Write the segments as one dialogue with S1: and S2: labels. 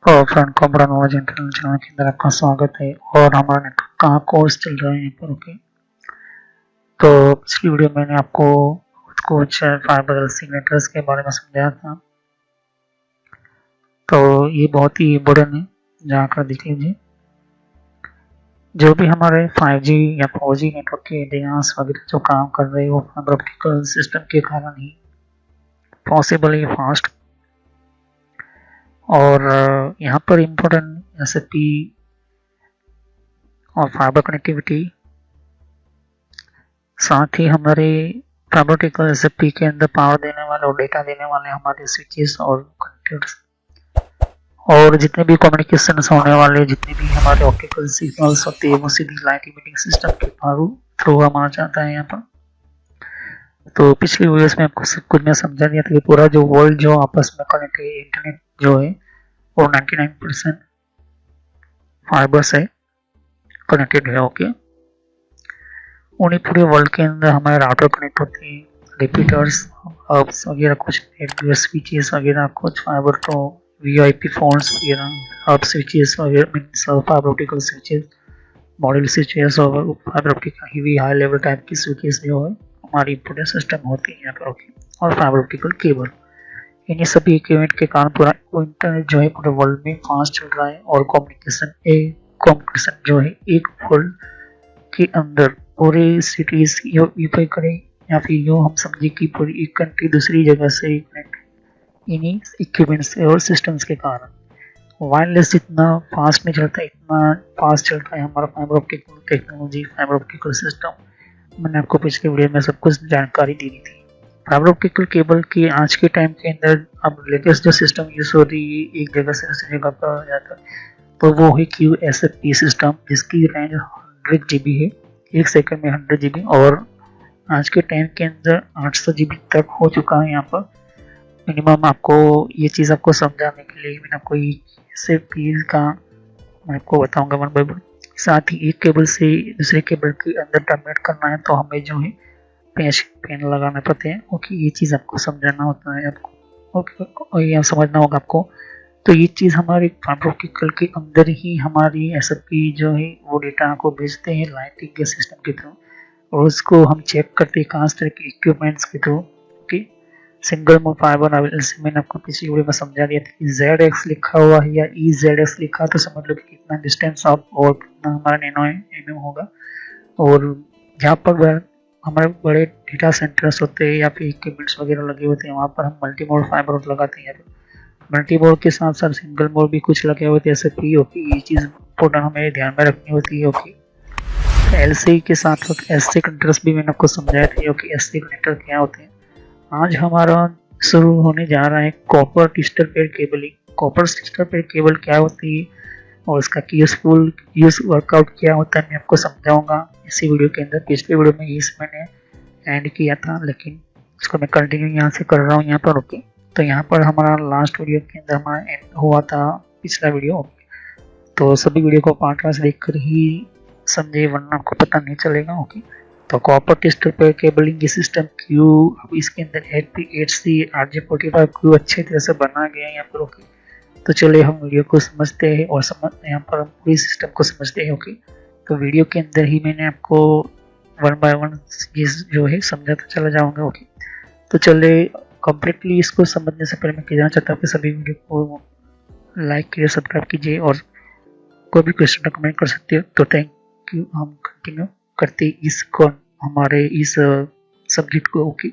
S1: और friend computer knowledge internal channel के अंदर आपका स्वागत है। और हमारा नेटवर्क का कोर्स चल रहा है यहाँ पर। ओके, तो पिछली वीडियो मैंने आपको कुछ फाइबर सिग्नेचर्स के बारे में समझाया था, तो ये बहुत ही इम्पोर्टेंट है, जाकर देख लीजिए। जो भी हमारे 5G या 4G नेटवर्क के एंटीनास वगैरह जो काम कर रहे हैं वो फाइबर ऑप्टिकल सिस्टम के कारण ही पॉसिबल है फास्ट। और यहाँ पर इम्पोर्टेंट एसएपी और फाइबर कनेक्टिविटी, साथ ही हमारे फाइबर ऑप्टिकल एसएपी के अंदर पावर देने वाले और डेटा देने वाले हमारे स्विचेस और कनेक्टर्स, और जितने भी कम्युनिकेशन होने वाले जितने भी हमारे ऑप्टिकल सिग्नल्स होते हैं वो सीधी लाइट इमिटिंग सिस्टम के थ्रू हमारा जाता है यहाँ पर। तो पिछली वीडियोस में आपको सब कुछ मैं समझा दिया था कि पूरा जो वर्ल्ड जो आपस में कनेक्ट है, इंटरनेट जो है वो 99% फाइबर से कनेक्टेड है। ओके, उन्हीं पूरे वर्ल्ड के अंदर हमारे राउटर कनेक्ट होते हैं, रिपीटर्स, हब्स वगैरह, कुछ स्विचेस वगैरह, कुछ फाइबर तो वीआईपी फोन्स वगैरह, हब स्विचेस वगैरह, means fibre optical switches, module switches और fibre optical heavy high level type की स्विचेस जो है हमारी इंपोर्टेंट सिस्टम होती है यहाँ पर। ओके, और फाइबर ऑप्टिकल केबल, इन्हीं सभी इक्विपमेंट के कारण पूरा इंटरनेट जो है पूरे वर्ल्ड में फास्ट चल रहा है। और कम्युनिकेशन जो है एक वर्ल्ड के अंदर पूरे सिटीज यूपी करें या फिर यूँ हम समझे कि पूरी एक कंट्री दूसरी जगह से इन्हीं इक्विपमेंट्स और सिस्टम्स के कारण वायरलेस जितना फास्ट में चलता है इतना फास्ट चलता है हमारा fibre optical technology, fibre optical system. मैंने आपको पिछले वीडियो में सब कुछ जानकारी दी थी। फाइबर ऑप्टिकल केबल की आज के टाइम के अंदर अब लेटेस्ट जो सिस्टम यूज हो रही है एक जगह से दूसरी जगह पर जाता है, तो वो है QSFP सिस्टम, जिसकी रेंज 100 GB है, 1 सेकंड में 100 GB। और आज के टाइम के अंदर 800 GB तक हो चुका है यहाँ पर मिनिमम। आपको ये चीज़ आपको समझाने के लिए मैंने आपको QSFP का मैं आपको बताऊंगा वन बाय वन। साथ ही एक केबल से दूसरे केबल के अंदर टर्मिनेट करना है तो हमें जो है पेन लगाने पड़ते हैं। ओके, ये चीज़ आपको समझाना होता है आपको। ओके, और ये समझना होगा आपको। तो ये चीज़ हमारे फाइबर ऑप्टिकल के अंदर ही हमारी एसएपी जो है वो डेटा को भेजते हैं लाइटिंग के सिस्टम के थ्रू, और उसको हम चेक करते हैं खास तरह के इक्विपमेंट्स के through. Okay, single mode fibre मैंने आपको पिछली वीडियो में समझा दिया था कि ZX लिखा हुआ है या EZX लिखा है तो समझ लो कि कितना डिस्टेंस आप और कितना हमारा नैनो mm होगा। और जहाँ पर हमारे बड़े डेटा सेंटर्स होते हैं या फिर इक्विपमेंट्स वगैरह लगे होते हैं वहाँ पर हम मल्टी मोड फाइबर लगाते हैं। मल्टी मोड के साथ साथ सिंगल मोड भी कुछ लगे हुए थे ऐसे पी। ओके, ये चीज़ इम्पोर्टेंट हमें ध्यान में रखनी होती है। ओके, LC के साथ SC कनेक्टर्स भी मैंने आपको समझाया था। ओके, SC कनेक्टर क्या होते हैं। आज हमारा शुरू होने जा रहा है copper twisted pair cabling. Copper twisted pair cable क्या होती है और इसका यूजफुल वर्कआउट क्या होता है मैं आपको समझाऊंगा इसी वीडियो के अंदर। पिछले वीडियो में इस मैंने एंड किया था लेकिन इसको मैं कंटिन्यू यहाँ से कर रहा हूँ यहाँ पर। ओके, तो यहाँ पर हमारा लास्ट वीडियो के अंदर हमारा एंड हुआ था पिछला वीडियो। ओके, तो सभी वीडियो को पार्ट वाइज देख कर ही समझे वरना आपको पता नहीं चलेगा। ओके, तो कॉपर टिस्टर पेड केबलिंग की सिस्टम क्यू, अब इसके अंदर 8P8C RJ45 क्यू अच्छे तरह से बना गया है यहाँ पर। ओके, तो चलिए हम वीडियो को समझते हैं और यहाँ पर हम पूरी सिस्टम को समझते हैं। ओके, तो वीडियो के अंदर ही मैंने आपको वन बाय वन जो है समझाता चला जाऊंगा। ओके, तो चलिए कम्प्लीटली इसको समझने से पहले मैं कहना चाहता हूँ कि सभी वीडियो को लाइक कीजिए, सब्सक्राइब कीजिए और कोई भी क्वेश्चन कमेंट कर सकते हो। तो थैंक यू, हम कंटिन्यू करते इसको हमारे इस सब्जेक्ट को। ओके,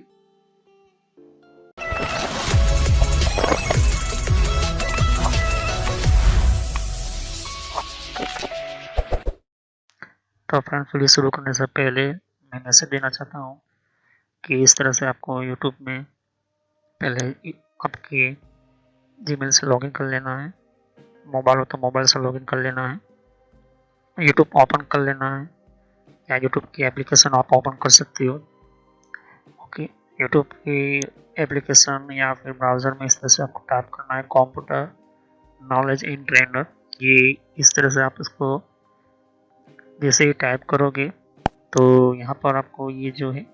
S1: तो फ्रेंड्स वीडियो शुरू करने से पहले मैं मैसेज देना चाहता हूँ कि इस तरह से आपको यूट्यूब में पहले आपके जीमेल से लॉगिन कर लेना है, मोबाइल हो तो मोबाइल से लॉगिन कर लेना है, यूट्यूब ओपन कर लेना है या यूट्यूब की एप्लीकेशन आप ओपन कर सकते हो। ओके, यूट्यूब की एप्लीकेशन या फिर ब्राउज़र में इस तरह से आपको टाइप करना है कंप्यूटर नॉलेज इन ट्रेनर। ये इस तरह से आप इसको जैसे ही टाइप करोगे तो यहाँ पर आपको ये जो है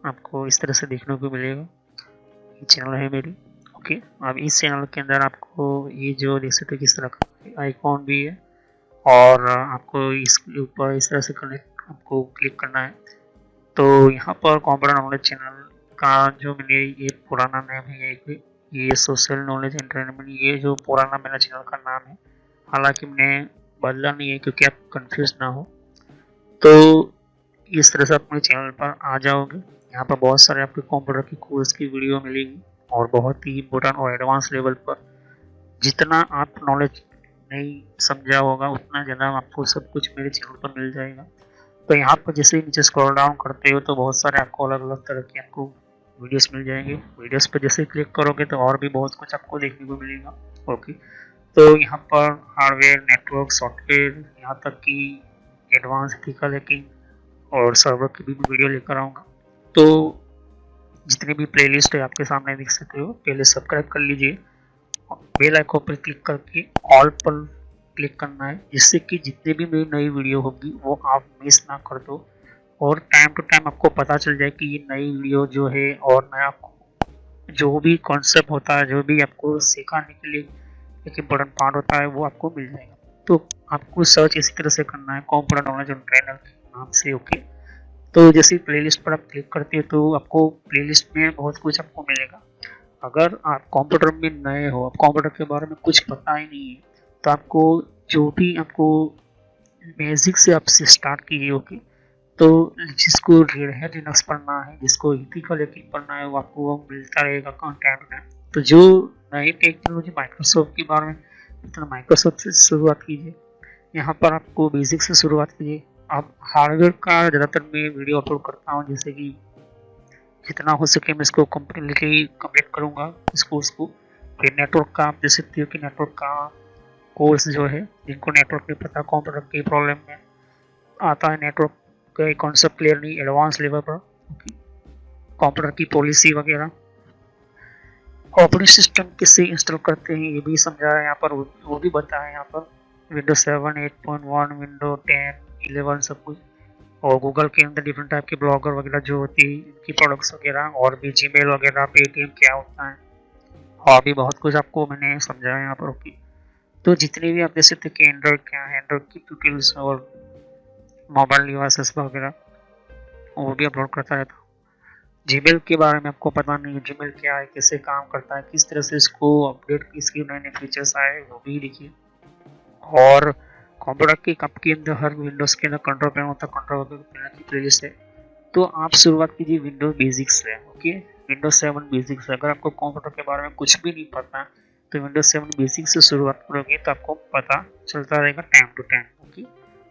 S1: आपको इस तरह से देखने को मिलेगा। ये चैनल है मेरी। ओके। अब इस चैनल के अंदर आपको ये जो देख सकते हो किस तरह का आइकॉन भी है, और आपको इसके ऊपर इस तरह से कनेक्ट आपको क्लिक करना है। तो यहाँ पर कंप्यूटर नॉलेज चैनल का जो मैंने ये पुराना नाम है, ये सोशल नॉलेज एंटरटेनमेंट, ये जो पुराना मेरा चैनल का नाम है, हालांकि मैंने बदला नहीं है क्योंकि आप कंफ्यूज ना हो। तो इस तरह से आप मेरे चैनल पर आ जाओगे। यहाँ पर बहुत सारे आपके कंप्यूटर की कोर्स की वीडियो मिलेगी, और बहुत ही इम्पोर्टेंट और एडवांस लेवल पर जितना आप नॉलेज नहीं समझा होगा उतना ज़्यादा आपको सब कुछ मेरे चैनल पर मिल जाएगा। तो यहाँ पर जैसे ही नीचे स्क्रॉल डाउन करते हो तो बहुत सारे आपको अलग अलग तरह की आपको वीडियोस मिल जाएंगे। वीडियोस पर जैसे क्लिक करोगे तो और भी बहुत कुछ आपको देखने को मिलेगा। ओके, तो यहाँ पर हार्डवेयर, नेटवर्क, सॉफ्टवेयर, यहाँ तक कि एडवांस एथिकल हैकिंग और सर्वर की भी वीडियो लेकर आऊँगा। तो जितनी भी प्लेलिस्ट है आपके सामने देख सकते हो, पहले सब्सक्राइब कर लीजिए, बेल आइकन पर क्लिक करके ऑल पर क्लिक करना है, जिससे कि जितनी भी मेरी नई वीडियो होगी वो आप मिस ना कर दो, और टाइम टू टाइम आपको पता चल जाए कि ये नई वीडियो जो है और नया जो भी कॉन्सेप्ट होता है, जो भी आपको सिखाने के लिए एक इम्पोर्टेंट पार्ट होता है, वो आपको मिल जाएगा। तो आपको सर्च इसी तरह से करना है, कंप्यूटर नॉलेज ऑन ट्रेनर के नाम से। ओके, तो जैसे प्लेलिस्ट पर आप क्लिक करते हो तो आपको प्लेलिस्ट में बहुत कुछ आपको मिलेगा। अगर आप कंप्यूटर में नए हो, आप कंप्यूटर के बारे में कुछ पता ही नहीं है, तो आपको जो भी आपको बेसिक से आपसे स्टार्ट कीजिए। ओके, तो जिसको रेड हैट लिनक्स पढ़ना है, जिसको एथिकल हैकिंग पढ़ना है, वो आपको वो मिलता रहेगा कंटेंट में। तो जो नई टेक्नोलॉजी माइक्रोसॉफ्ट के बारे में, तो माइक्रोसॉफ्ट से शुरुआत कीजिए। यहाँ पर आपको बेसिक से शुरुआत कीजिए। अब हार्डवेयर का ज़्यादातर मैं वीडियो अपलोड करता हूँ, जैसे कि जितना हो सके मैं इसको कम्प्लीटली कंप्लीट करूँगा इस कोर्स को। फिर नेटवर्क का आप देख सकते हो कि नेटवर्क का कोर्स जो है, जिनको नेटवर्क नहीं पता, कंप्यूटर की प्रॉब्लम में आता है, नेटवर्क का कॉन्सेप्ट क्लियर नहीं, एडवांस लेवल पर कंप्यूटर की पॉलिसी वगैरह, ऑपरेटिंग सिस्टम किससे इंस्टॉल करते हैं ये भी समझा है यहाँ पर, वो भी बताया यहाँ पर। विंडोज 7, 8.1, विंडो 10, 11 सब कुछ, और गूगल के अंदर डिफरेंट टाइप के ब्लॉगर वगैरह जो होती है, इनकी प्रोडक्ट्स वगैरह, और भी जीमेल वगैरह, पेटीएम क्या होता है, और भी बहुत कुछ आपको मैंने समझाया यहाँ पर। ओके, तो जितने भी आप देख सकते हैं कि एंड्रॉइड क्या है, एंड्रॉइड की ट्यूटोरियल्स और मोबाइल डिवाइसेस वगैरह वो भी अपलोड करता रहता हूँ। जीमेल के बारे में आपको पता नहीं है, जीमेल क्या है, कैसे काम करता है, किस तरह से इसको अपडेट, इसके नए नए फीचर्स आए, वो भी देखिए। और कंप्यूटर के कप के अंदर हर विंडोज़ के अंदर कंट्रोल पैनल होता है, कंट्रोल पैनल की प्लेलिस्ट है। तो आप शुरुआत कीजिए विंडोज बेसिक्स से। Okay, Windows 7 basics. अगर आपको कंप्यूटर के बारे में कुछ भी नहीं पता तो विंडोज 7 बेसिक्स से शुरुआत करोगे तो आपको पता चलता रहेगा टाइम टू टाइम। ओके,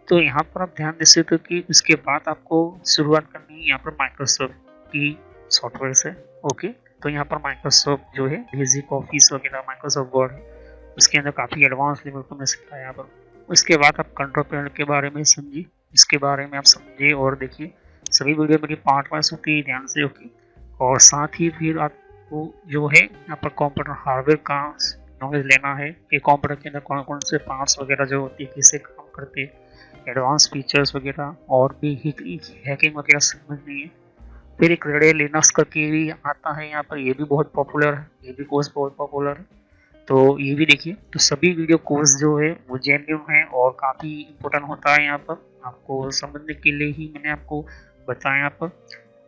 S1: तो यहाँ पर आप ध्यान दे सकते हो कि उसके बाद आपको शुरुआत करनी है यहाँ पर माइक्रोसॉफ्ट की सॉफ्टवेयर से। ओके, तो यहाँ पर माइक्रोसॉफ्ट जो है बेसिक ऑफिस वगैरह, माइक्रोसॉफ्ट वर्ड है, उसके अंदर काफ़ी एडवांस लेवल पर मैं सिखाया यहाँ पर। उसके बाद आप कंट्रोल पैनल के बारे में समझिए, इसके बारे में आप समझिए और देखिए। सभी वीडियो मेरी पार्ट वाइज होती है, ध्यान से। ओके, और साथ ही फिर आपको जो है यहाँ पर कंप्यूटर हार्डवेयर का नॉलेज लेना है कि कंप्यूटर के अंदर कौन कौन से पार्ट्स वगैरह जो होती है, कैसे काम करते हैं, एडवांस फीचर्स वगैरह, और भी हैकिंग वगैरह समझनी है। फिर एक रेड हैट लिनक्स करके भी आता है यहाँ पर, ये भी बहुत पॉपुलर है, ये भी कोर्स बहुत पॉपुलर है, तो ये भी देखिए। तो सभी वीडियो कोर्स जो है वो जेन्युइन है और काफ़ी इम्पोर्टेंट होता है यहाँ पर, आपको समझने के लिए ही मैंने आपको बताया यहाँ पर।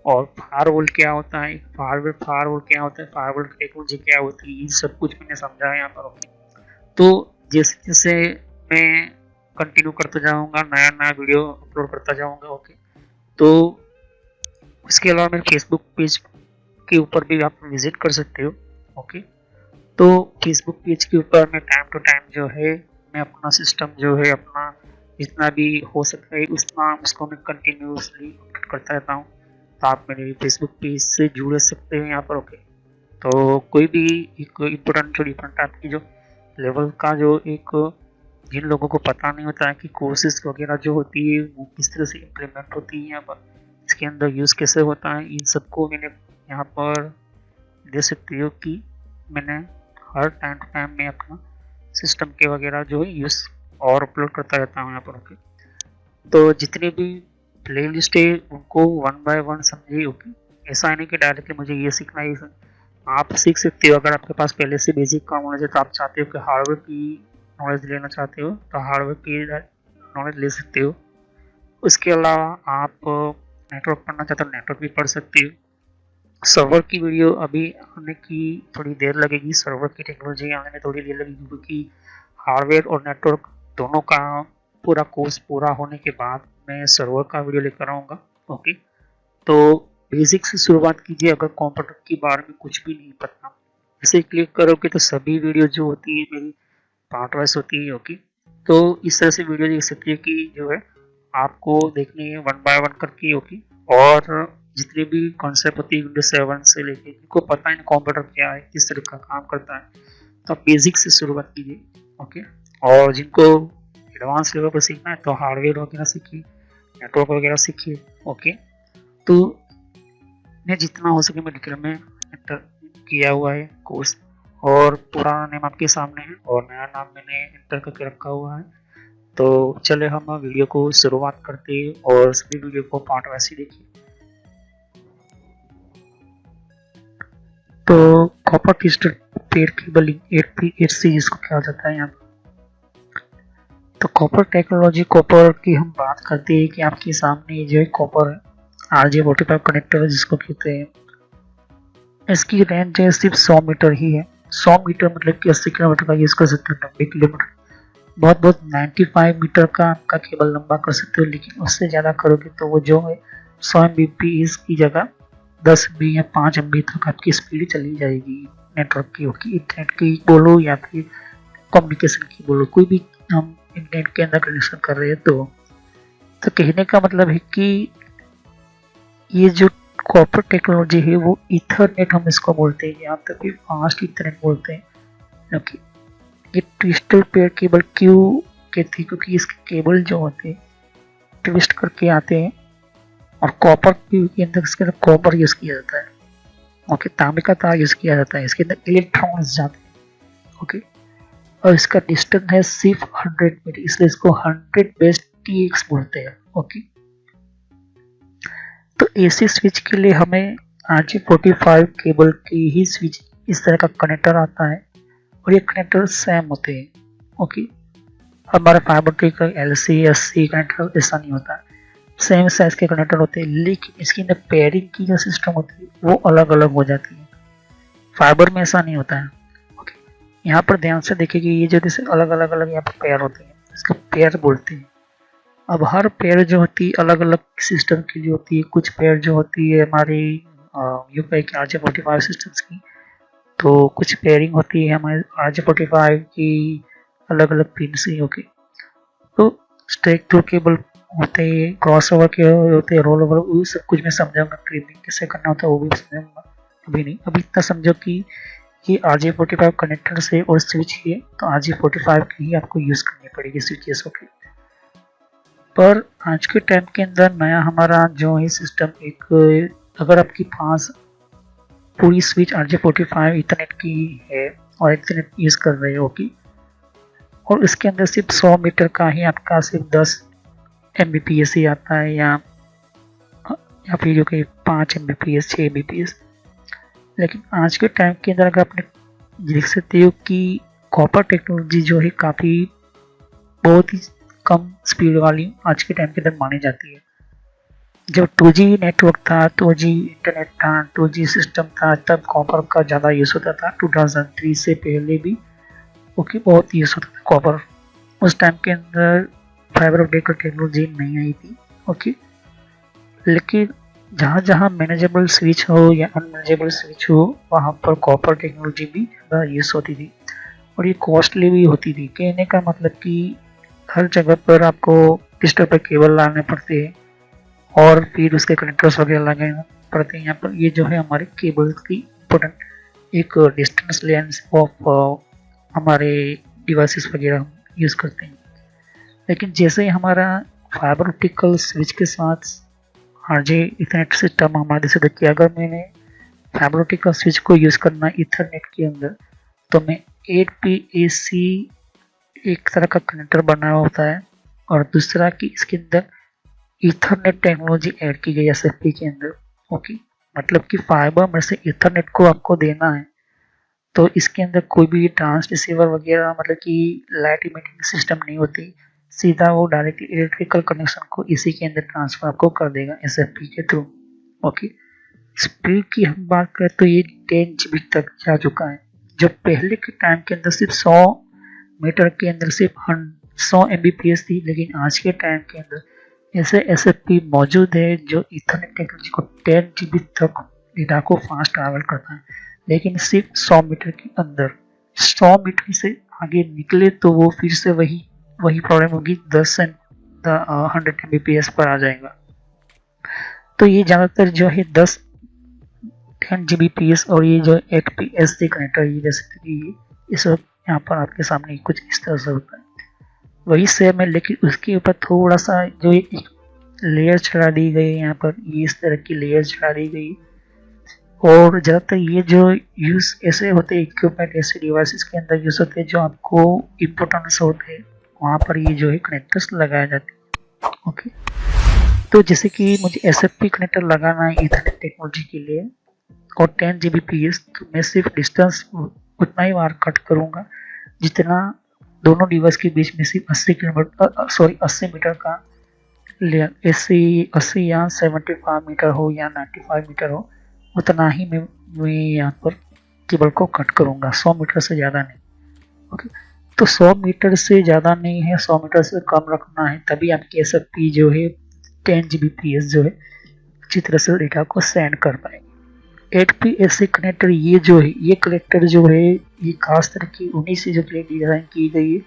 S1: और फायरवॉल क्या होता है, फायरवॉल क्या होता है, फायरवॉल टेक्नोलॉजी क्या होती है, ये सब कुछ मैंने समझा है यहाँ पर। ओके, तो जैसे जैसे मैं कंटिन्यू करता जाऊँगा, नया नया वीडियो अपलोड करता जाऊँगा। ओके, तो उसके अलावा मेरे फेसबुक पेज के ऊपर भी आप विजिट कर सकते हो। ओके, तो फेसबुक पेज के ऊपर मैं टाइम टू टाइम जो है मैं अपना सिस्टम जो है अपना जितना भी हो सकता है उतना उसको मैं कंटिन्यूसली अपडेट करता रहता हूँ। तो आप मेरे फेसबुक पेज से जुड़ सकते हैं यहाँ पर। ओके, तो कोई भी एक इम्पोर्टेंट जो डिफरेंट टाइप की जो लेवल का जो एक जिन लोगों को पता नहीं होता है कि कोर्सेज वगैरह जो होती है वो किस तरह से इम्प्लीमेंट होती है यहाँ पर, इसके अंदर यूज़ कैसे होता है, इन सबको मैंने यहाँ पर दे सकती हो कि मैंने हर टाइम टू टाइम में अपना सिस्टम के वगैरह जो है यूज़ और अपलोड करता रहता हूँ यहाँ पर। ओके, तो जितने भी प्ले लिस्ट है उनको वन बाय वन समझिए। ओके, ऐसा नहीं कि डायरेक्टली मुझे ये सीखना है, आप सीख सकते हो। अगर आपके पास पहले से बेसिक का नॉलेज है तो आप चाहते हो कि हार्डवेयर की नॉलेज लेना चाहते हो तो हार्डवेयर की नॉलेज ले सकते हो। उसके अलावा आप नेटवर्क पढ़ना चाहते हो नेटवर्क भी पढ़ सकते हो। सर्वर की वीडियो अभी आने की थोड़ी देर लगेगी, सर्वर की टेक्नोलॉजी आने में थोड़ी देर लगेगी, क्योंकि हार्डवेयर और नेटवर्क दोनों का पूरा कोर्स पूरा होने के बाद मैं सर्वर का वीडियो लेकर आऊँगा। ओके, तो बेसिक से शुरुआत कीजिए। अगर कंप्यूटर के बारे में कुछ भी नहीं पता, इसे क्लिक करोगे तो सभी वीडियो जो होती है मेरी पार्ट वाइज होती है। ओके, तो इस तरह से वीडियो देख सकती है कि जो है आपको देखनी है वन बाय वन करके। ओके, और जितने भी कॉन्सेप्ट होती है विंडोज 7 से लेके, जिनको पता है कंप्यूटर क्या है, किस तरह का काम करता है, तो आप बेसिक से शुरुआत कीजिए। ओके, और जिनको एडवांस लेवल पर सीखना है तो हार्डवेयर वगैरह सीखिए, नेटवर्क वगैरह सीखिए। ओके, तो मैं जितना हो सके मैं डिटेल में एंटर किया हुआ है कोर्स, और पुराना नेम आपके सामने है और नया नाम मैंने एंटर करके रखा हुआ है। तो चले हम वीडियो को शुरुआत करते हैं और सभी वीडियो को पार्ट वाइज ही देखिए। तो copper twisted pair cabling 8 series को कहा जाता है यहाँ। तो कॉपर टेक्नोलॉजी, कॉपर की हम बात करते हैं कि आपके सामने जो है कॉपर RJ45 कनेक्टर जिसको कहते हैं, इसकी रेंज है सिर्फ 100 मीटर ही है। 100 मीटर मतलब कि 80 किलोमीटर का यूज कर सकते हो, 90 किलोमीटर, बहुत बहुत 95 मीटर का आपका केबल लंबा कर सकते हो। लेकिन उससे ज़्यादा करोगे तो वो जो है 100 Mbps की जगह 10 MB या 5 MB तक आपकी स्पीड चली जाएगी नेटवर्क की। होगी इंटरनेट की बोलो या फिर कम्युनिकेशन की बोलो, कोई भी हम इंटरनेट के अंदर कनेक्शन कर रहे हैं तो कहने का मतलब है कि ये जो कॉपर टेक्नोलॉजी है वो इथरनेट हम इसको बोलते हैं, यहाँ तक भी फास्ट इथरनेट बोलते हैं। ओके, ये ट्विस्टेड पेयर केबल क्यों कहते हैं, क्योंकि इसके केबल जो होते हैं ट्विस्ट करके आते हैं और कॉपर के अंदर इसके अंदर कॉपर यूज किया जाता है। ओके, तांबे का तार यूज किया जाता है, इसके अंदर इलेक्ट्रॉन्स जाते हैं। ओके, और इसका डिस्टेंस है सिर्फ 100 मीटर, इसलिए इसको 100 बेस TX बोलते हैं। ओके, तो AC स्विच के लिए हमें RJ45 केबल की ही स्विच इस तरह का कनेक्टर आता है और ये कनेक्टर सेम होते हैं। ओके, हमारा fibre optic LC SC connector ऐसा नहीं होता, सेम साइज के कनेक्टर होते हैं, लेकिन इसके अंदर पेयरिंग की जो सिस्टम होती है वो अलग अलग हो जाती है। फाइबर में ऐसा नहीं होता है। ओके, यहाँ पर ध्यान से देखिए कि ये जो जैसे अलग अलग यहाँ पर पेयर होते हैं, इसको पेयर बोलते हैं। अब हर पेयर जो होती है अलग अलग सिस्टम की जो होती है, कुछ पेयर जो होती है हमारी UPI की RJ45 सिस्टम्स की, तो कुछ पेयरिंग होती है हमारे RJ45 की अलग अलग पिन से। ओके, तो स्ट्रेक थ्रू केबल होते हैं, क्रॉस ओवर के होते हैं, रोल ओवर, वो सब कुछ मैं समझाऊंगा, ट्रिमिंग कैसे करना होता है वो भी समझाऊंगा। अभी नहीं, अभी इतना समझो कि ये RJ45 कनेक्टर से और स्विच है, तो RJ45 की ही आपको यूज करनी पड़ेगी स्विचेस। ओके, पर आज के टाइम के अंदर नया हमारा जो है सिस्टम एक, अगर आपके पास पूरी स्विच RJ45 इथरनेट की है और इथरनेट यूज कर रहे हो की, और इसके अंदर सिर्फ 100 मीटर का ही आपका सिर्फ 10 Mbps ही आता है, या फिर जो कि 5 Mbps 6 Mbps। लेकिन आज के टाइम के अंदर अगर आपने देख सकते हो कि कॉपर टेक्नोलॉजी जो है काफ़ी बहुत ही कम स्पीड वाली आज के टाइम के अंदर मानी जाती है। जब 2G नेटवर्क था, 2G इंटरनेट था, 2G सिस्टम था, तब कॉपर का ज़्यादा यूज़ होता था। 2003 से पहले भी ओके बहुत यूज़ होता था कॉपर। उस टाइम के अंदर फाइबर ऑप्टिक टेक्नोलॉजी नहीं आई थी। ओके, लेकिन जहाँ जहाँ मैनेजेबल स्विच हो या अनमैनेजेबल स्विच हो वहाँ पर कॉपर टेक्नोलॉजी भी ज़्यादा यूज़ होती थी और ये कॉस्टली भी होती थी। कहने का मतलब कि हर जगह पर आपको डिस्टर पर केबल लाने पड़ते हैं और फिर उसके कनेक्टर्स वगैरह लगाने पड़ते हैं। यहाँ पर ये जो है हमारे केबल की इम्पोर्टेंट एक डिस्टेंस लेंस ऑफ हमारे डिवाइसेस वगैरह हम यूज़ करते हैं। लेकिन जैसे ही हमारा फाइबर ऑप्टिकल स्विच के साथ RJ इथरनेट सिस्टम हमारे से देखिए, अगर मैंने फाइबर ऑप्टिकल स्विच को यूज़ करना इथरनेट के अंदर तो मैं 8PAC एक तरह का कनेक्टर बना होता है और दूसरा कि इसके अंदर इथरनेट टेक्नोलॉजी ऐड की गई SFP के अंदर। ओके, मतलब कि फाइबर में से इथरनेट को आपको देना है, तो इसके अंदर कोई भी ट्रांसरिसीवर वगैरह मतलब कि लाइट इमिटिंग सिस्टम नहीं होती, सीधा वो डायरेक्टली इलेक्ट्रिकल कनेक्शन को इसी के अंदर ट्रांसफर आपको कर देगा एसएफपी के थ्रू। ओके, स्पीड की हम बात करें तो ये 10 GB तक जा चुका है। जो पहले के टाइम के अंदर सिर्फ 100 मीटर के अंदर सिर्फ 100 Mbps थी, लेकिन आज के टाइम के अंदर ऐसे एसएफपी मौजूद है जो इथरनेट टेक्नोलॉजी को 10 GB तक डेटा को फास्ट ट्रैवल करता है, लेकिन सिर्फ 100 मीटर के अंदर। 100 मीटर से आगे निकले तो वो फिर से वही प्रॉब्लम होगी, 10 एंड 100 Mbps पर आ जाएगा। तो ये ज़्यादातर जो है 10 Gbps और ये जो 8PS से कनेक्टर, ये जैसे कि इस वक्त यहाँ पर आपके सामने कुछ इस तरह से होता है, वही सेम है, लेकिन उसके ऊपर थोड़ा सा जो एक लेयर चढ़ा दी गई है, यहाँ पर ये इस तरह की लेयर चढ़ा दी गई। और ज़्यादातर ये जो यूज़ ऐसे होते हैं, इक्विपमेंट ऐसे डिवाइसेस के अंदर यूज़ होते हैं जो आपको इम्पोर्टेंस होते हैं, वहाँ पर ये जो है कनेक्टर्स लगाए जाते हैं। ओके, तो जैसे कि मुझे एसएफपी कनेक्टर लगाना है इथरनेट टेक्नोलॉजी के लिए और 10 Gbps, तो मैं सिर्फ डिस्टेंस उतना ही बार कट करूँगा जितना दोनों डिवाइस के बीच में सिर्फ 80 मीटर का लेयर, 80 या 75 मीटर हो या 95 मीटर हो, उतना ही मैं यहाँ पर केबल को कट करूँगा, 100 मीटर से ज़्यादा नहीं। ओके, तो 100 मीटर से ज़्यादा नहीं है, 100 मीटर से कम रखना है, तभी आपकी एसएफपी जो है 10 Gbps जो है अच्छी तरह से डेटा को सेंड कर पाएंगे। 8PS कनेक्टर ये जो है, ये कनेक्टर जो है ये खास तरह की उन्हीं से जो डिज़ाइन की गई है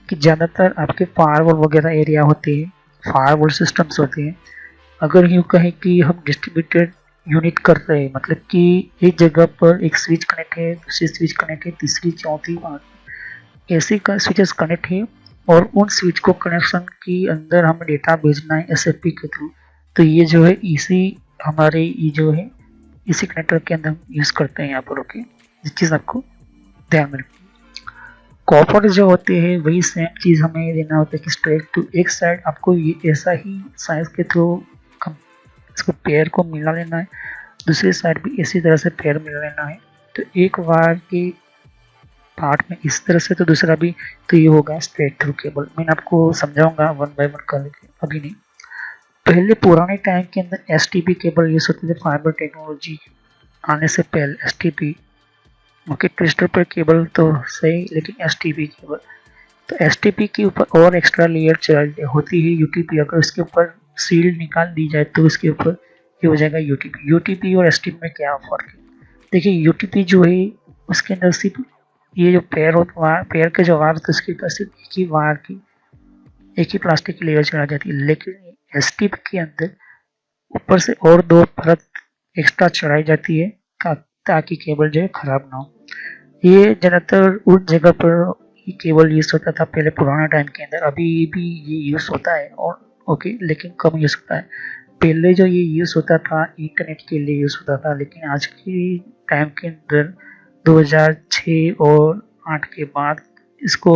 S1: कि ज़्यादातर आपके फायरवॉल वगैरह एरिया होते हैं, फायरवॉल सिस्टम्स होते हैं। अगर यूँ कहें कि हम डिस्ट्रीब्यूटेड यूनिट कर रहे हैं, मतलब कि एक जगह पर एक स्विच कनेक्ट है, दूसरी स्विच कनेक्ट है, तीसरी चौथी ऐसे का स्विचेस कनेक्ट है, और उन स्विच को कनेक्शन के अंदर हमें डेटा भेजना है एसएफपी के थ्रू, तो ये जो है इसी हमारे ये जो है इसी कनेक्टर के अंदर यूज़ करते हैं यहाँ पर। ओके, इस चीज़ आपको ध्यान में रखिए। कॉपर जो होते हैं वही सेम चीज़ हमें देना होता है कि स्ट्रेट टू एक साइड आपको ये ऐसा ही साइज के थ्रू इसको पेयर को मिला लेना है, दूसरी साइड भी इसी तरह से पेयर मिला लेना है। तो एक वायर के पार्ट में इस तरह से, तो दूसरा भी, तो ये होगा स्ट्रेट थ्रू केबल। मैं आपको समझाऊंगा वन बाय वन करके, अभी नहीं। पहले पुराने टाइम के अंदर एसटीपी केबल यूज होते थे, फाइबर टेक्नोलॉजी आने से पहले एसटीपी। ओके, ट्विस्टर पर केबल तो सही, लेकिन एसटीपी केबल, तो एसटीपी के ऊपर और एक्स्ट्रा लेयर होती है यूटीपी। अगर उसके ऊपर सील निकाल दी जाए तो उसके ऊपर ये हो जाएगा यूटीपी। यूटीपी और एसटीपी में क्या फर्क है? देखिए, यूटीपी जो है उसके अंदर सिर्फ ये जो पेयर के जो वायर होते हैं उसके ऊपर सिर्फ एक ही प्लास्टिक की लेयर चढ़ा जाती है, लेकिन एसटीपी के अंदर ऊपर से और 2 परत एक्स्ट्रा चढ़ाई जाती है ताकि केबल जो है खराब ना हो। ये ज़्यादातर उस जगह पर ये केबल यूज़ होता था पहले पुराना टाइम के अंदर, अभी भी ये यूज़ होता है और ओके, लेकिन कम यूज़ होता है। पहले जो ये यूज़ होता था इंटरनेट के लिए यूज़ होता था, लेकिन आज के टाइम के अंदर 2006 और 8 के बाद इसको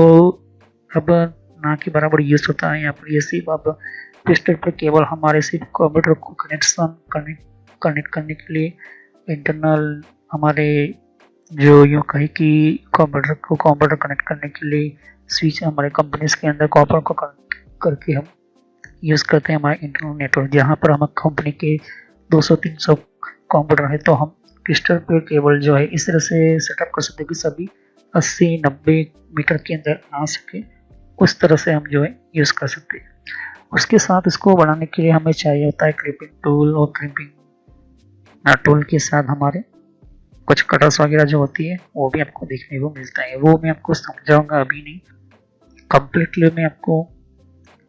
S1: अब ना के बराबर यूज़ होता है। यहाँ पर ये सिर्फ अब ट्विस्टर पर केबल हमारे सिर्फ कंप्यूटर को कनेक्ट करने के लिए, इंटरनल हमारे जो यूँ कहे कि कंप्यूटर कनेक्ट करने के लिए स्विच हमारे कंपनीज के अंदर कॉपर को कनेक्ट करके हम यूज़ करते हैं हमारे इंटरनल नेटवर्क। जहाँ पर हम कंपनी के 200-300 कंप्यूटर है, तो हम ट्विस्टर पर केबल जो है इस तरह से सेटअप कर सकते हैं कि सभी 80-90 मीटर के अंदर आ सके, उस तरह से हम जो है यूज़ कर सकते हैं। उसके साथ इसको बनाने के लिए हमें चाहिए होता है क्लिपिंग टूल, और क्लिपिंग टूल के साथ हमारे कुछ कटर्स वगैरह जो होती है वो भी आपको देखने को मिलता है। वो मैं आपको समझाऊंगा, अभी नहीं, कंप्लीटली मैं आपको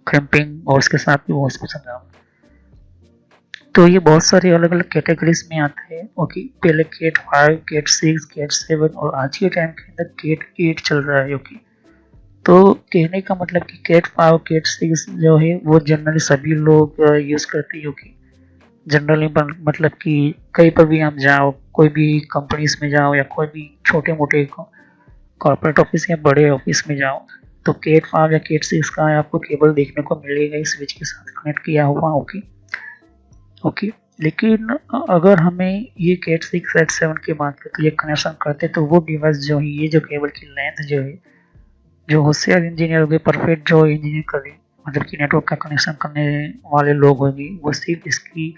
S1: क्रिम्पिंग और उसके साथ भी वो उसको समझाऊंगा। तो ये बहुत सारे अलग अलग कैटेगरीज में आते हैं। ओके, पहले केट 5, केट 6, केट 7 और आज के टाइम के अंदर केट 8 चल रहा है। ओके, तो कहने का मतलब कि केट 5, केट 6 जो है वो जनरली सभी लोग यूज़ करते हैं। ओके, जनरली मतलब कि कहीं पर भी आप जाओ, कोई भी कंपनीज में जाओ या कोई भी छोटे मोटे कॉर्पोरेट ऑफिस या बड़े ऑफिस में जाओ, तो केट 5 या केट 6 का आपको केबल देखने को मिलेगा इस स्विच के साथ कनेक्ट किया हुआ। ओके, लेकिन अगर हमें ये कैट 6 कैट 7 की बात करें तो ये कनेक्शन करते तो वो डिवाइस जो है, ये जो केबल की लेंथ जो है, जो होशियार इंजीनियर होंगे, परफेक्ट जो इंजीनियर करें, मतलब कि नेटवर्क का कनेक्शन करने वाले लोग होंगे, वो सिर्फ इसकी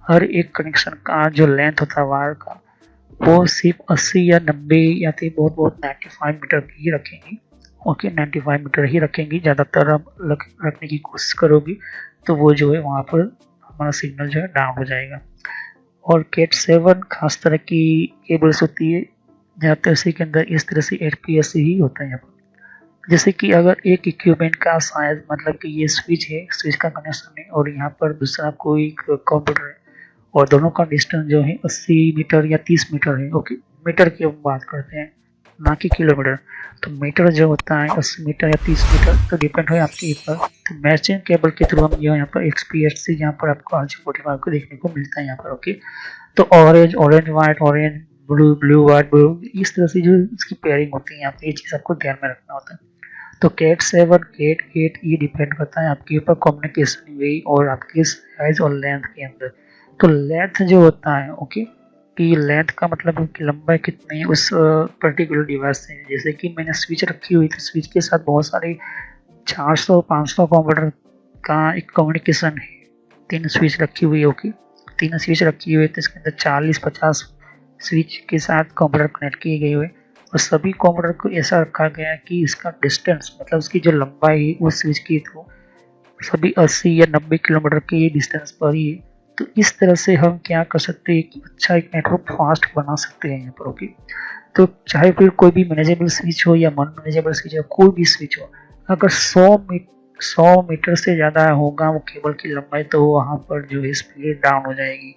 S1: हर एक कनेक्शन का जो लेंथ होता है वायर का, वो सिर्फ 80 या 90 या फिर बहुत बहुत 95 मीटर की ही रखेंगे। ओके, 95 मीटर ही रखेंगे। ज़्यादातर आप रखने की कोशिश करोगी तो वो जो है वहाँ पर हमारा सिग्नल जो है डाउन हो जाएगा। और कैट 7 खास तरह की केबल्स होती है, ज़्यादातर इसी के अंदर इस तरह से HPSC ही होता है यहाँ पर। जैसे कि अगर एक इक्विपमेंट का शायद मतलब कि ये स्विच है, स्विच का कनेक्शन है, और यहाँ पर दूसरा कोई कंप्यूटर है, और दोनों का डिस्टेंस जो है 80 मीटर या 30 मीटर है। ओके, मीटर की हम बात करते हैं, ना कि किलोमीटर। तो मीटर जो होता है 80 मीटर या 30 मीटर, तो डिपेंड है आपके ऊपर। तो मैचिंग केबल के थ्रू हम यहाँ पर XPSC यहाँ पर आपको RJ45 को देखने को मिलता है यहाँ पर। ओके, तो orange orange white, orange blue, blue white blue, इस तरह से जो इसकी पेयरिंग होती है यहाँ पे, ये चीज़ आपको ध्यान में रखना होता है। तो कैट 7, कैट 8 ये डिपेंड करता है आपके ऊपर कम्युनिकेशन वे और आपके साइज और लेंथ के अंदर। तो लेंथ जो होता है, ओके, कि लेंथ का मतलब कि लंबाई कितनी है उस पर्टिकुलर डिवाइस से। जैसे कि मैंने स्विच रखी हुई थी, स्विच के साथ बहुत सारे 400-500 कंप्यूटर का एक कम्युनिकेशन है। 3 स्विच रखी हुई है। ओके, 3 स्विच रखी हुई है, तो इसके अंदर 40-50 स्विच के साथ कंप्यूटर कनेक्ट किए गए हुए, और सभी कंप्यूटर को ऐसा रखा गया है कि इसका डिस्टेंस मतलब उसकी जो लंबाई है उस स्विच की थ्रू सभी 80 या 90 किलोमीटर के डिस्टेंस पर ही है। तो इस तरह से हम क्या कर सकते हैं कि अच्छा एक नेटवर्क फास्ट बना सकते हैं यहाँ पर। ओके, तो चाहे फिर कोई भी मैनेजेबल स्विच हो या नॉन मैनेजेबल स्विच हो, कोई भी स्विच हो, अगर 100 मीटर से ज़्यादा होगा वो केबल की लंबाई, तो वहाँ पर जो है स्पीड डाउन हो जाएगी।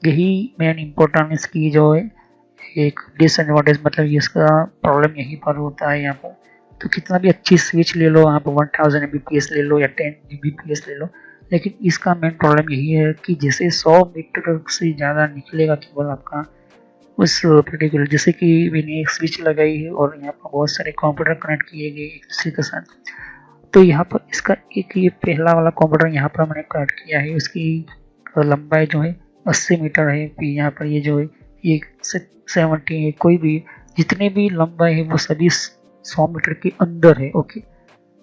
S1: यही मेन इम्पोर्टेंट इसकी जो है एक डिसएडवांटेज, मतलब इसका प्रॉब्लम यहीं पर होता है यहाँ पर। तो कितना भी अच्छी स्विच ले लो आप, 1000 Mbps ले लो या 10 Gbps ले लो, लेकिन इसका मेन प्रॉब्लम यही है कि जैसे 100 मीटर से ज़्यादा निकलेगा केबल आपका उस पर्टिकुलर, जैसे कि मैंने एक स्विच लगाई है और यहाँ पर बहुत सारे कंप्यूटर कनेक्ट किए गए एक दूसरे के साथ, तो यहाँ पर इसका एक ये पहला वाला कंप्यूटर यहाँ पर मैंने कनेक्ट किया है, उसकी लंबाई जो है 80 मीटर है। फिर यहाँ पर ये जो है ये 70 है, कोई भी जितने भी लंबाई है वो सभी 100 मीटर के अंदर है। ओके,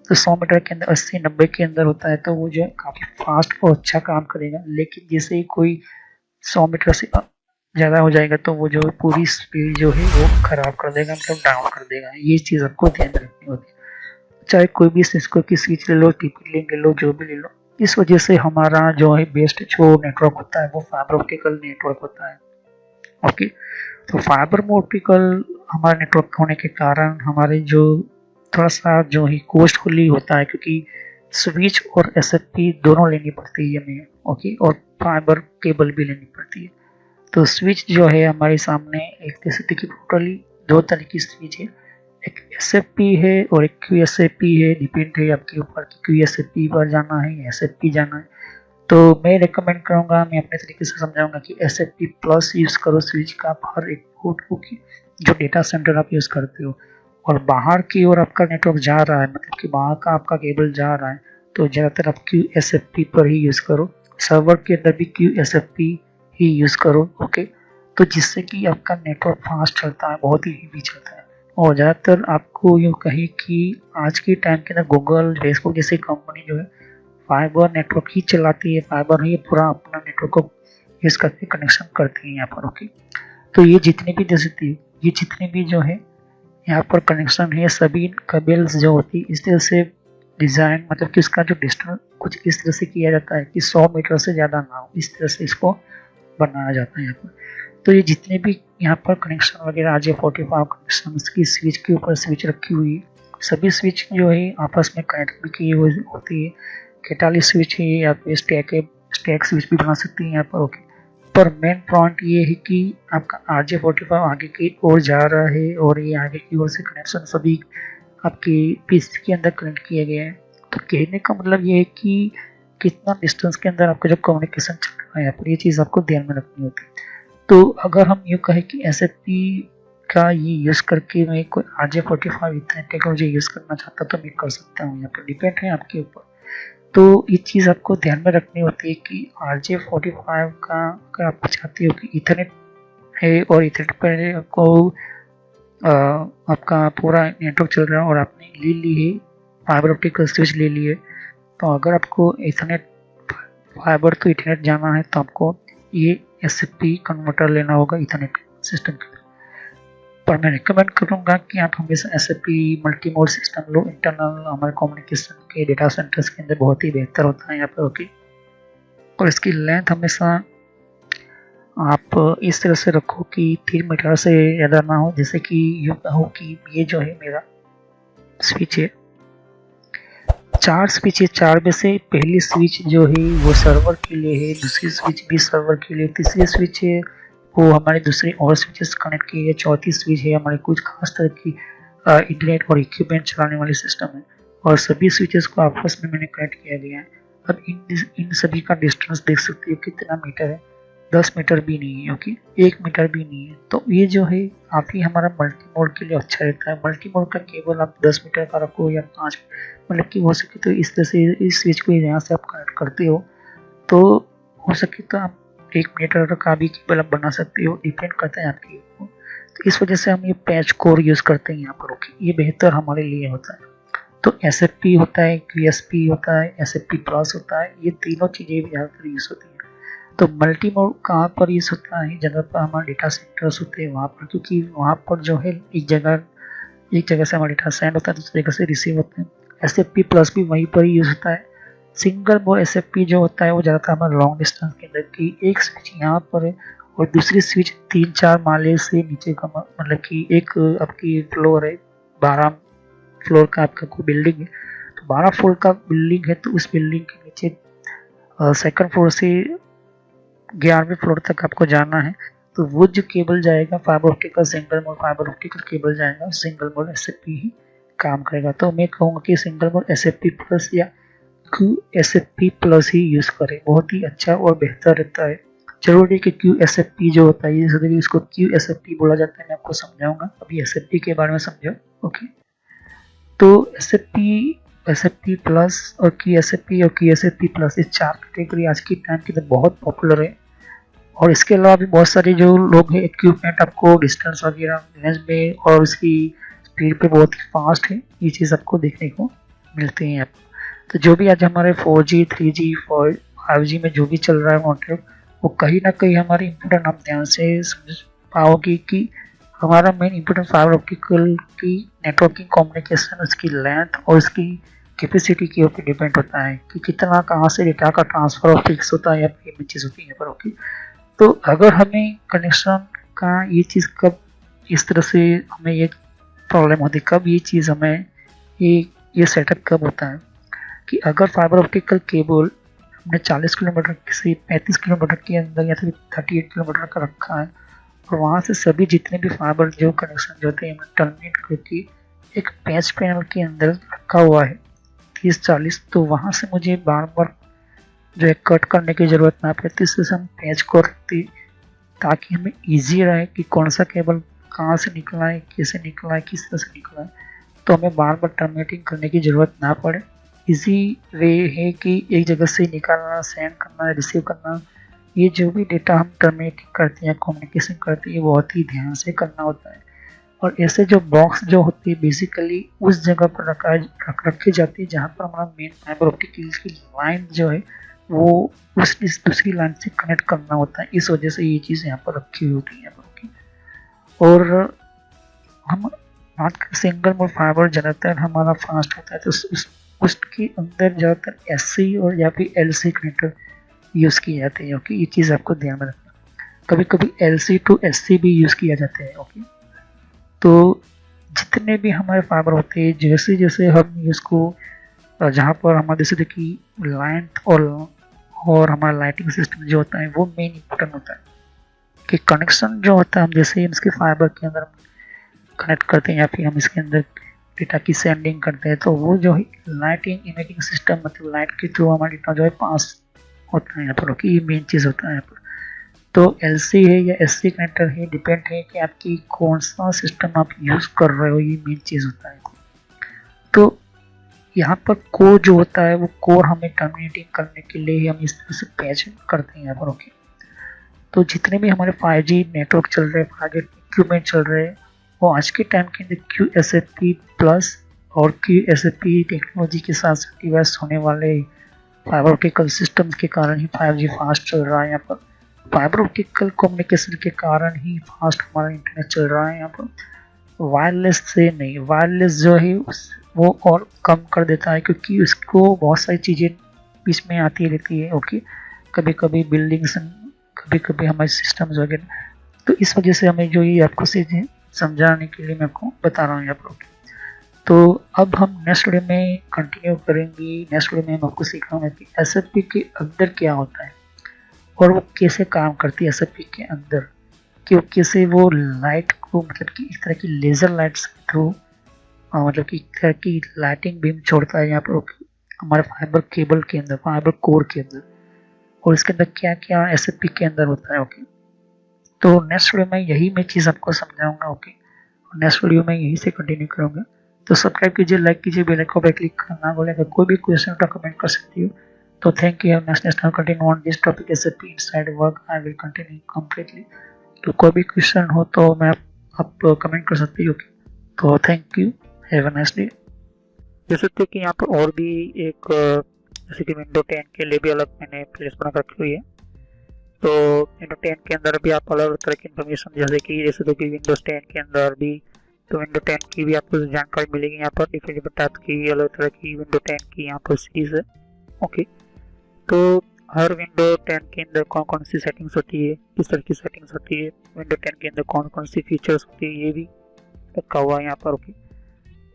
S1: तो 100 मीटर के अंदर 80-90 के अंदर होता है, तो वो जो है काफ़ी फास्ट और अच्छा काम करेगा। लेकिन जैसे ही कोई 100 मीटर से ज़्यादा हो जाएगा तो वो जो पूरी स्पीड जो है वो खराब कर देगा, मतलब डाउन कर देगा। ये चीज़ आपको ध्यान रखनी होती है। चाहे कोई भी सिस्को की स्विच ले लो, TP-Link ले लो, जो भी ले लो, इस वजह से हमारा जो है बेस्ट जो नेटवर्क होता है वो फाइबर ऑप्टिकल नेटवर्क होता है। ओके, तो फाइबर ऑप्टिकल हमारा नेटवर्क होने के कारण हमारे जो थोड़ा सा जो है कॉस्टफुली होता है, क्योंकि स्विच और SFP दोनों लेनी पड़ती है हमें। ओके, और फाइबर केबल भी लेनी पड़ती है। तो स्विच जो है हमारे सामने एक जैसे कि टोटली 2 तरह की स्विच है, एक SFP है और एक QSFP है। डिपेंड है आपके ऊपर कि QSFP पर जाना है या SFP जाना है। तो मैं रिकमेंड करूँगा, मैं अपने तरीके से समझाऊंगा कि SFP प्लस यूज़ करो स्विच का हर एक पोर्ट को, जो डेटा सेंटर आप यूज़ करते हो, और बाहर की ओर आपका नेटवर्क जा रहा है, मतलब कि बाहर का आपका केबल जा रहा है, तो ज़्यादातर आप QSFP पर ही यूज़ करो। सर्वर के अंदर भी QSFP ही यूज़ करो। ओके, तो जिससे कि आपका नेटवर्क फास्ट चलता है, बहुत ही हीवी चलता है। और ज़्यादातर आपको यूँ कहीं कि आज के टाइम के अंदर गूगल, फेसबुक जैसी कंपनी जो है फाइबर नेटवर्क ही चलाती है, फाइबर ही पूरा अपना नेटवर्क को यूज़ करके कनेक्शन करती है यहाँ पर। ओके, तो ये जितने भी ये जितने भी जो है यहाँ पर कनेक्शन है, सभी केबल्स जो होती है इस तरह से डिज़ाइन, मतलब कि उसका जो डिस्टेंस कुछ इस तरह से किया जाता है कि 100 मीटर से ज़्यादा ना हो, इस तरह से इसको बनाया जाता है यहाँ पर। तो ये जितने भी यहाँ पर कनेक्शन वगैरह RJ45 कनेक्शन की स्विच के ऊपर स्विच रखी हुई है, सभी स्विच जो है आपस में कनेक्ट भी की हुई होती है। कैटालिस्ट स्विच है या फिर स्टैक स्विच भी बना सकती है यहाँ पर। ओके, पर मेन पॉइंट ये है कि आपका RJ45 आगे की ओर जा रहा है और ये आगे की ओर से कनेक्शन सभी आपके पीसी के अंदर कनेक्ट किए गए हैं। तो कहने का मतलब ये है कि कितना डिस्टेंस के अंदर आपका जो कम्युनिकेशन चल रहा है यहाँ पर, ये चीज़ आपको ध्यान में रखनी होती है। तो अगर हम यूँ कहें कि SFP का ये यूज़ करके मैं कोई RJ45 इतना टेक्नोलॉजी यूज़ करना चाहता तो मैं कर सकता हूँ, यहाँ पर डिपेंड है आपके ऊपर। तो ये चीज़ आपको ध्यान में रखनी होती है कि RJ45 का अगर आप चाहते हो कि इथरनेट है और इथरनेट पर आपको आपका पूरा नेटवर्क चल रहा है और आपने ले ली है फाइबर ऑप्टिकल स्विच ले ली है, तो अगर आपको इथरनेट फाइबर टू इथरनेट जाना है तो आपको ये SFP कन्वर्टर लेना होगा इथरनेट सिस्टम के लिए। पर मैं रिकमेंड करूँगा कि आप हमेशा SFP मल्टी मोड सिस्टम लो। इंटरनल हमारे कम्युनिकेशन के डेटा सेंटर्स के अंदर बहुत ही बेहतर होता है यहाँ पर। ओके, और इसकी लेंथ हमेशा आप इस तरह से रखो कि 3 मीटर से ज़्यादा ना हो, जैसे कि यूँ कहो कि ये जो है मेरा स्विच है, 4 स्विच है, 4 में से पहली स्विच जो है वो सर्वर के लिए है, दूसरी स्विच भी सर्वर के लिए, तीसरी स्विच है वो हमारे दूसरे और स्विचेस कनेक्ट की है, चौथी स्विच है हमारे कुछ खास तरह की इंटरनेट और इक्विपमेंट चलाने वाली सिस्टम है, और सभी स्विचेस को आपस में मैंने कनेक्ट किया गया है। अब इन सभी का डिस्टेंस देख सकते हो कितना मीटर है, 10 मीटर भी नहीं है, ओके, 1 मीटर भी नहीं है। तो ये जो है काफ़ी हमारा मल्टी मोड के लिए अच्छा रहता है। मल्टी मोड का केबल आप 10 मीटर का रखो या 5, मतलब कि हो सके तो इस तरह से इस स्विच को यहाँ से आप कनेक्ट करते हो तो हो सके तो आप 1 मीटर का भी केबल आप बना सकते हो, डिपेंड करता है आपके ऊपर। तो इस वजह से हम ये पैच कोर यूज़ करते हैं यहाँ पर। ओके, ये बेहतर हमारे लिए होता है। तो SFP होता है, QSP होता है, SFP प्लस होता है, ये तीनों चीज़ें भी ज़्यादातर यूज़ होती हैं। तो मल्टी मोड कहाँ पर यूज़ होता है, जगह पर हमारे डेटा सेंटर्स होते हैं वहाँ पर, क्योंकि वहाँ पर जो है एक जगह से हमारा डेटा सेंड होता है, दूसरी जगह से रिसीव होता है। SFP प्लस भी वहीं पर ही यूज़ होता है। सिंगल मोड SFP जो होता है वो ज़्यादातर हमारे लॉन्ग डिस्टेंस के अंदर की एक स्विच यहाँ पर है और दूसरी स्विच 3-4 माले से नीचे का, मतलब कि एक आपकी फ्लोर है, 12 फ्लोर का आपका कोई बिल्डिंग है, तो 12 फ्लोर का बिल्डिंग है, तो उस बिल्डिंग के नीचे सेकंड फ्लोर से 11वें फ्लोर तक आपको जाना है। तो वो जो केबल जाएगा fibre optical, single mode fibre optical cable जाएगा, सिंगल मोड SFP ही काम करेगा। तो मैं कहूँगा कि सिंगल मोड SFP प्लस या QSFP प्लस ही यूज़ करें, बहुत ही अच्छा और बेहतर रहता है। जरूरी है कि QSFP जो होता है, जैसे इसको QSFP बोला जाता है, मैं आपको समझाऊंगा, अभी SFP के बारे में समझो। ओके, तो SFP प्लस और QSFP प्लस, ये 4 कैटेगरी आज की टाइम के अंदर बहुत पॉपुलर है। और इसके अलावा भी बहुत सारे जो लोग हैं, इक्विपमेंट आपको डिस्टेंस वगैरह रेंज में और उसकी स्पीड पे बहुत ही फास्ट है, ये चीज़ आपको देखने को मिलते हैं। तो जो भी आज हमारे 4G 3G 5G में जो भी चल रहा है मॉडल, वो कहीं ना कहीं हमारे इम्पोर्टेंट, आप ध्यान से समझ पाओगे कि हमारा मेन इम्पोर्टेंट फाइबर ऑप्टिकल की नेटवर्किंग कम्युनिकेशन, उसकी लेंथ और उसकी कैपेसिटी के ऊपर डिपेंड होता है कि कितना कहाँ से डेटा का ट्रांसफर और फिक्स होता है या इमेजेस होती है पर। ओके, तो अगर हमें कनेक्शन का ये चीज़ कब इस तरह से हमें ये प्रॉब्लम होती है, कब ये चीज़ हमें ये सेटअप कब होता है कि अगर फाइबर ऑप्टिकल केबल हमने 40 किलोमीटर से 35 किलोमीटर के अंदर या फिर 38 किलोमीटर का रखा है और वहाँ से सभी जितने भी फाइबर जो कनेक्शन जो होते हैं टर्मिनेट करके एक पैच पैनल के अंदर रखा हुआ है 30-40, तो वहाँ से मुझे बार बार जो है कट करने की ज़रूरत ना पड़े, तो इससे हम पैच को रखते ताकि हमें ईजी रहे कि कौन सा केबल कहाँ से निकला है, कैसे निकला है, किस तरह से निकला है, तो हमें बार बार टर्मिनेटिंग करने की ज़रूरत ना पड़े। इजी वे है कि एक जगह से निकालना, सेंड करना, रिसीव करना, ये जो भी डेटा हम टर्मिनेटिंग करते हैं, कम्युनिकेशन करते हैं, बहुत ही ध्यान से करना होता है। और ऐसे जो बॉक्स जो होती है बेसिकली उस जगह पर रखी जाती है जहाँ पर हमारा मेन फाइबर ऑप्टिक की लाइन जो है वो उस दूसरी लाइन से कनेक्ट करना होता है, इस वजह से ये चीज़ यहाँ पर रखी हुई होती है। और हम बात करें सिंगल मोड फाइबर, ज़्यादातर हमारा फास्ट होता है, तो उसके अंदर ज़्यादातर SC और या फिर LC कनेक्टर यूज़ किए जाते हैं। ओके, ये चीज़ आपको ध्यान में रखना। कभी कभी LC to SC भी यूज़ किया जाता है। ओके, तो जितने भी हमारे फाइबर होते हैं, जैसे जैसे हम इसको जहाँ पर हमारे जैसे कि लाइन और हमारा लाइटिंग सिस्टम जो होता है वो मेन इम्पोर्टेंट होता है कि कनेक्शन जो होता है, हम जैसे इसके फाइबर के अंदर कनेक्ट करते हैं या फिर हम इसके अंदर डेटा की सेंडिंग करते हैं, तो वो जो है लाइटिंग इमेजिंग सिस्टम, मतलब लाइट के थ्रू हमारा डेटा जो है पास होता है यहाँ पर। ओके, ये मेन चीज़ होता है यहाँ पर। तो LC है या SC कनेक्टर है, डिपेंड है कि आपकी कौन सा सिस्टम आप यूज़ कर रहे हो, ये मेन चीज़ होता है। तो यहाँ पर कोर जो होता है वो कोर हमें टर्मिनेटिंग करने के लिए हम इस तरह से पैच करते हैं यहाँ पर। ओके, तो जितने भी हमारे 5G नेटवर्क चल रहे हैं, 5G इक्विपमेंट चल रहे हैं, वो आज के टाइम के अंदर QSFP प्लस और QSFP टेक्नोलॉजी के साथ डिवाइस होने वाले फाइबर ऑप्टिकल सिस्टम के कारण ही 5G फास्ट चल रहा है यहाँ पर। फाइबर ऑप्टिकल कम्युनिकेशन के कारण ही फास्ट हमारा इंटरनेट चल रहा है यहाँ पर, वायरलेस से नहीं। वायरलेस जो है वो और कम कर देता है, क्योंकि उसको बहुत सारी चीज़ें बीच में आती रहती है। ओके, कभी कभी बिल्डिंग्स, कभी कभी हमारे सिस्टम्स वगैरह, तो इस वजह से हमें जो ये आपको चीज़ें समझाने के लिए मैं आपको बता रहा हूँ यहाँ पर। तो अब हम नेक्स्ट वीडियो में कंटिन्यू करेंगे। नेक्स्ट वीडियो में हम आपको सिखाऊंगा कि SFP के अंदर क्या होता है और वो कैसे काम करती है SFP के अंदर, कि कैसे वो लाइट को, मतलब कि इस तरह की लेज़र लाइट्स के थ्रू मतलब कि इस तरह की लाइटिंग बीम छोड़ता है यहाँ पर हमारे फाइबर केबल के अंदर, फाइबर कोर के अंदर, और इसके अंदर क्या क्या SFP के अंदर होता है। ओके, तो नेक्स्ट वीडियो में यही मैं चीज़ आपको समझाऊंगा। ओके, नेक्स्ट वीडियो में यही से कंटिन्यू करूँगा। तो सब्सक्राइब कीजिए, लाइक कीजिए, बेल आइकन पर क्लिक करना बोले। अगर कोई भी क्वेश्चन का कमेंट कर सकती हो। तो thank you. Next continue on this topic SFP inside work, I will continue completely. तो कोई भी क्वेश्चन हो तो मैं आप कमेंट कर सकती हो। तो thank you, have a nice day. जैसे कि यहाँ पर और भी एक, जैसे कि विंडो 10 के लिए भी अलग मैंने प्लेस बना रखी हुई है। तो विंडो 10 के अंदर भी आप अलग तरह की इन्फॉर्मेशन, जैसे तो कि विंडोज 10 के अंदर भी, तो विंडो 10 की भी आपको जानकारी मिलेगी यहाँ पर। डिफरेंट टाइप की अलग तरह की विंडो 10 की यहाँ पर सीरीज है। ओके, तो हर विंडो 10 के अंदर कौन कौन सी सेटिंग्स होती है, किस तरह की सेटिंग्स होती है, विंडो 10 के अंदर कौन कौन सी फीचर्स होती है, ये भी रखा हुआ है यहाँ पर। ओके,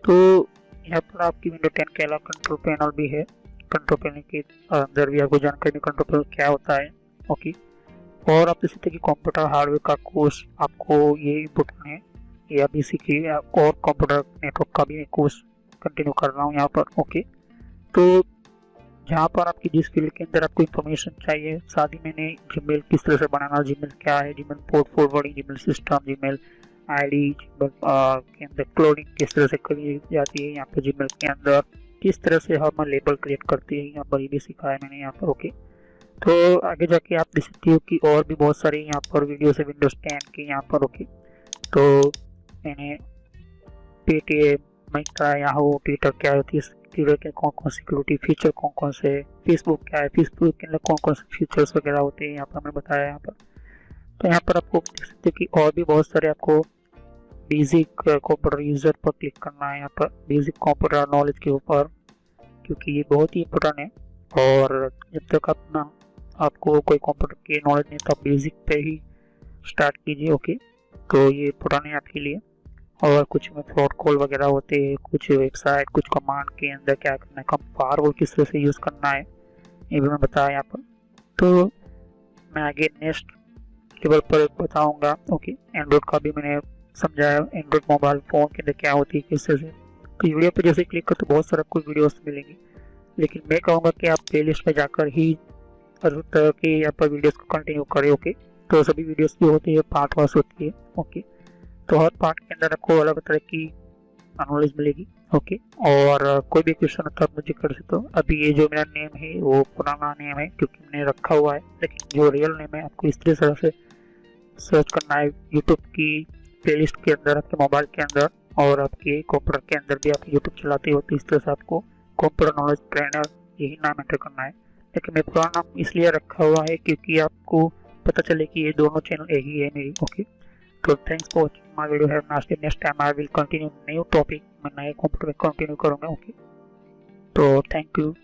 S1: तो यहाँ पर आपकी विंडो 10 के अलावा कंट्रोल पैनल भी है। कंट्रोल पैनल के अंदर भी आपको जानकारी, कंट्रोल पैनल क्या होता है। ओके, और आप इसी तरह की कंप्यूटर हार्डवेयर का कोर्स आपको ये इम्पोर्टेंट है, ये अभी सीखिए। और कंप्यूटर नेटवर्क का भी कोर्स कंटिन्यू कर रहा हूँ यहाँ पर। ओके, तो जहाँ पर आपकी जिस फील्ड के अंदर आपको इन्फॉर्मेशन चाहिए, साथ ही मैंने जीमेल किस तरह से बनाना, जीमेल क्या है, Gmail port forwarding, Gmail system, Gmail ID, Gmail के अंदर क्लोनिंग किस तरह से करी जाती है, यहाँ पर जीमेल के अंदर किस तरह से हम लेबल क्रिएट करते हैं, यहाँ पर ये भी सिखाया मैंने यहाँ पर। ओके, तो आगे जाके आप देख सकते हो कि और भी बहुत सारे यहाँ पर वीडियोस है विंडोज 10 के यहाँ पर। ओके, तो मैंने पेटीएम, मिंत्रा, याहू, ट्विटर क्या होती है, ट्विटर के कौन कौन सिक्योरिटी फीचर कौन कौन से, फेसबुक क्या है, फेसबुक के अंदर कौन कौन से फीचर्स वगैरह होते हैं यहाँ पर मैंने बताया यहाँ पर। तो यहाँ पर आपको देख सकते हैं कि और भी बहुत सारे आपको बेसिक कंप्यूटर यूजर पर क्लिक करना है यहाँ पर, बेसिक कंप्यूटर नॉलेज के ऊपर, क्योंकि ये बहुत ही इम्पोर्टेंट है। और जब तक अपना आपको कोई कंप्यूटर की नॉलेज नहीं, तो आप बेसिक पे ही स्टार्ट कीजिए। ओके, तो ये इम्पोर्टेंट है आपके लिए। और कुछ में फ्रॉड कॉल वगैरह होते हैं, कुछ वेबसाइट, कुछ कमांड के अंदर क्या करना है, कम फायरवॉल किस तरह से यूज़ करना है, ये भी मैं बताया यहाँ पर। तो मैं आगे नेक्स्ट लेवल पर बताऊंगा। ओके, एंड्रॉइड का भी मैंने समझाया, एंड्रॉइड मोबाइल फ़ोन के अंदर क्या होती है, किस तरह से। तो वीडियो पर जैसे क्लिक कर तो बहुत सारा कुछ वीडियोस मिलेंगी, लेकिन मैं कहूँगा कि आप प्ले लिस्ट पर जाकर ही हर तरह के यहाँ पर वीडियोज़ को कंटिन्यू करें। ओके, तो सभी वीडियोज़ की होती है पार्ट वाइज होती है। ओके, तो हर पार्ट के अंदर आपको अलग तरह की नॉलेज मिलेगी। ओके, और कोई भी क्वेश्चन होता है मुझे कर सकते हो। अभी ये जो मेरा नेम है वो पुराना नेम है, क्योंकि मैंने रखा हुआ है, लेकिन जो रियल नेम है आपको इस तरह से सर्च करना है यूट्यूब की प्लेलिस्ट के अंदर, आपके मोबाइल के अंदर, और आपके कंप्यूटर के अंदर भी आप यूट्यूब चलाते हो, तो इस तरह से आपको कंप्यूटर नॉलेज ट्रेनर यही नाम एंटर करना है। लेकिन मैं पुराना नाम इसलिए रखा हुआ है क्योंकि आपको पता चले कि ये दोनों चैनल यही है मेरी। Okay, so thanks for watching my video. Have a nice day. Next time I will continue new topic, मैं नए कंप्यूटर में कंटिन्यू करूँगा। ओके, तो थैंक यू।